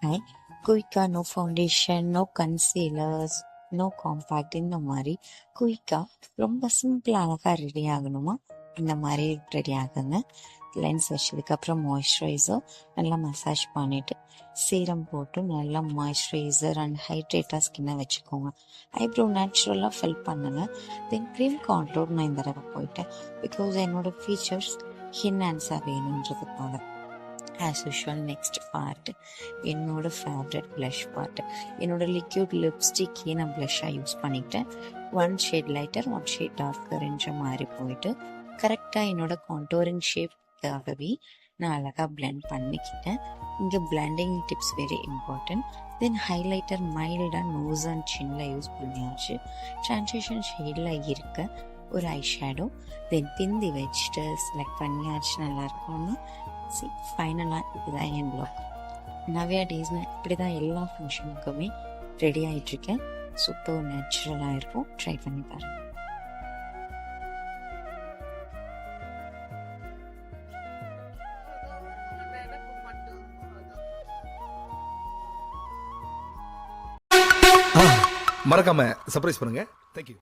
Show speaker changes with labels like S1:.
S1: Hi, குயிக்காக no foundation, no concealers, no compact, இந்த மாதிரி குயிக்காக ரொம்ப சிம்பிள் அழகாக ரெடி ஆகணுமா இந்த மாதிரி ரெடி ஆகுங்க. லென்ஸ் வச்சதுக்கப்புறம் மாய்ஸ்சரைசர் நல்லா மசாஜ் பண்ணிவிட்டு சீரம் போட்டு நல்லா மாய்ஸ்சரைசர் அண்ட் ஹைட்ரேட்டாக ஸ்கின்னை வச்சுக்கோங்க. ஐப்ரோ நேச்சுரலாக ஃபில் பண்ணுங்கள். தென் க்ரீம் கான்டோர் நான் இந்த தடவை போயிட்டேன் பிகாஸ் என்னோடய ஃபீச்சர்ஸ் ஹின்ஹான்ஸாக வேணுன்றதுக்காக. ஆஸ் யூஷுவல் நெக்ஸ்ட் பார்ட் என்னோட ஃபேவரட் ப்ளஷ் பார்ட். என்னோட லிக்யூட் லிப்ஸ்டிக்கே நான் ப்ளஷ்ஷாக யூஸ் பண்ணிக்கிட்டேன். 1 ஷேட் லைட்டர் 1 ஷேட் டார்க்கர்ன்ற மாதிரி போயிட்டு கரெக்டாக என்னோட கான்டோரிங் ஷேப்காகவே நான் அழகாக பிளெண்ட் பண்ணிக்கிட்டேன். இங்கே பிளெண்டிங் டிப்ஸ் வெரி இம்பார்ட்டன்ட். தென் ஹைலைட்டர் மைல்டாக நோஸ் அண்ட் சின்னில் யூஸ் பண்ணியாச்சு. ட்ரான்சிஷன் ஷேடில் இருக்க ஒரு ஐ ஷேடோ தென் பிந்தி வச்சுட்டு செலக்ட் பண்ணியாச்சு. நல்லாயிருக்கும்னு ஃபைனலாக இதுதான் என் ப்ளாக். நிறையா டேஸ் நான் இப்படி தான் எல்லா ஃபங்க்ஷனுக்குமே ரெடி ஆகிட்டுருக்கேன். சூப்பர் நேச்சுரலாக இருக்கும். ட்ரை பண்ணி பாருங்கள்.
S2: மறக்காம சர்ப்ரைஸ் பண்ணுங்க. தேங்க்யூ.